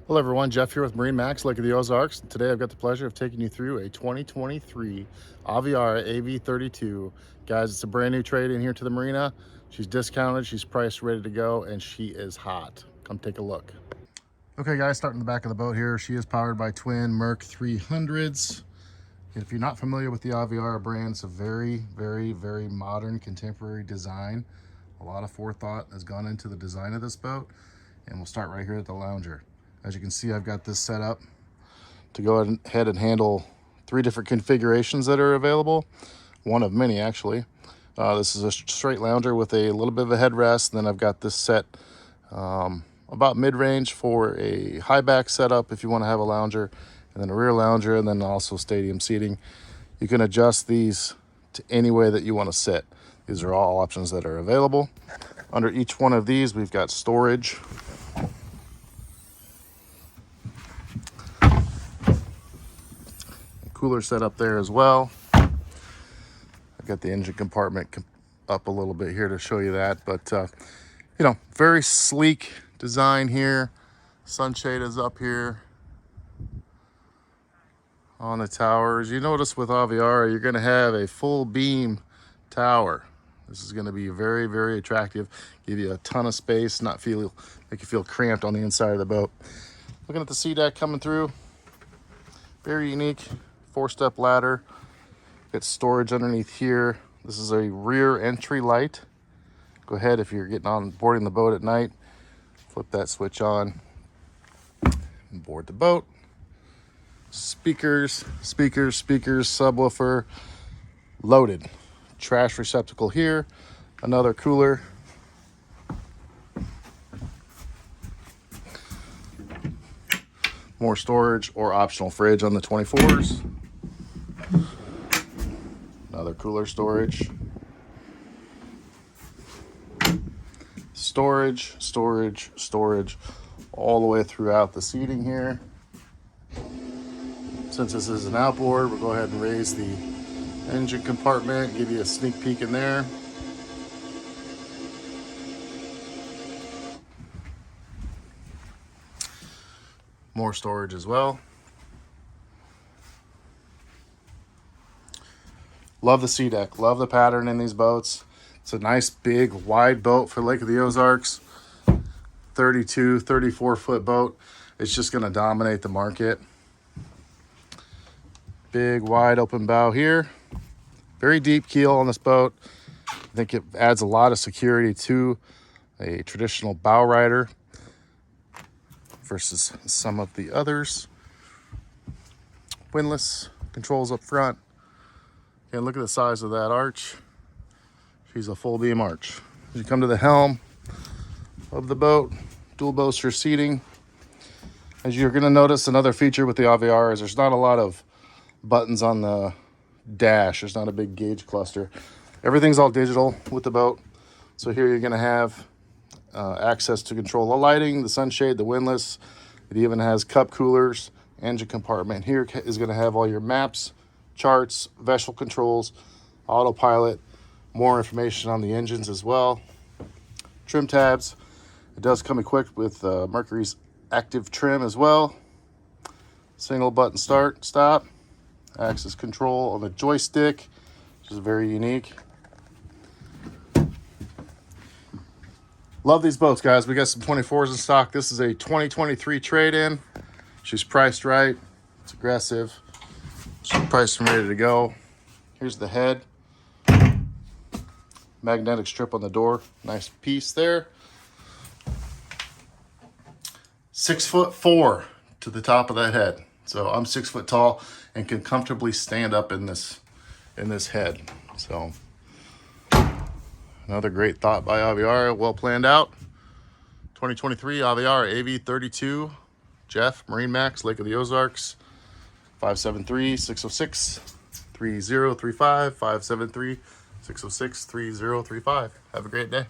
Hello everyone, Jeff here with MarineMax, Lake of the Ozarks. Today I've got the pleasure of taking you through a 2023 Aviara AV32. Guys, it's a brand new trade in here to the marina. She's discounted, she's priced, ready to go, and she is hot. Come take a look. Okay guys, starting the back of the boat here. She is powered by twin Merc 300s. If you're not familiar with the Aviara brand, it's a very, very, very modern contemporary design. A lot of forethought has gone into the design of this boat, and we'll start right here at the lounger. As you can see, I've got this set up to go ahead and handle 3 different configurations that are available. One of many, actually. This is a straight lounger with a little bit of a headrest. And then I've got this set about mid-range for a high back setup if you want to have a lounger, and then a rear lounger, and then also stadium seating. You can adjust these to any way that you want to sit. These are all options that are available. Under each one of these, we've got storage. Cooler set up there as well. I've got the engine compartment up a little bit here to show you that, but you know, very sleek design here. Sunshade is up here on the towers. You notice with Aviara, you're going to have a full beam tower. This is going to be very, very attractive. Give you a ton of space, make you feel cramped on the inside of the boat. Looking at the sea deck coming through, very unique. 4-step ladder. Got storage underneath here. This is a rear entry light. Go ahead, if you're getting on boarding the boat at night, flip that switch on and board the boat. Speakers, subwoofer, loaded. Trash receptacle here, another cooler. More storage or optional fridge on the 24s. Another cooler storage. Storage all the way throughout the seating here. Since this is an outboard, we'll go ahead and raise the engine compartment, give you a sneak peek in there. More storage as well. Love the sea deck, love the pattern in these boats. It's a nice big wide boat for Lake of the Ozarks. 32, 34 foot boat. It's just gonna dominate the market. Big wide open bow here. Very deep keel on this boat. I think it adds a lot of security to a traditional bow rider versus some of the others. Windlass controls up front. And look at the size of that arch. She's a full beam arch. As you come to the helm of the boat, dual bolster seating. As you're gonna notice, another feature with the Aviara is there's not a lot of buttons on the dash. There's not a big gauge cluster. Everything's all digital with the boat. So here you're gonna have access to control the lighting, the sunshade, the windlass. It even has cup coolers. Engine compartment here is going to have all your maps, charts, vessel controls, autopilot, more information on the engines as well. Trim tabs. It does come equipped with Mercury's active trim as well. Single button start, stop. Axis control on the joystick, which is very unique. Love these boats, guys. We got some 24s in stock. This is a 2023 trade-in. She's priced right. It's aggressive. She's priced and ready to go. Here's the head. Magnetic strip on the door. Nice piece there. 6'4" to the top of that head. So I'm 6 foot tall and can comfortably stand up in this head. So another great thought by Aviara, well planned out. 2023 Aviara AV32, Jeff, MarineMax, Lake of the Ozarks, 573-606-3035, 573-606-3035. Have a great day.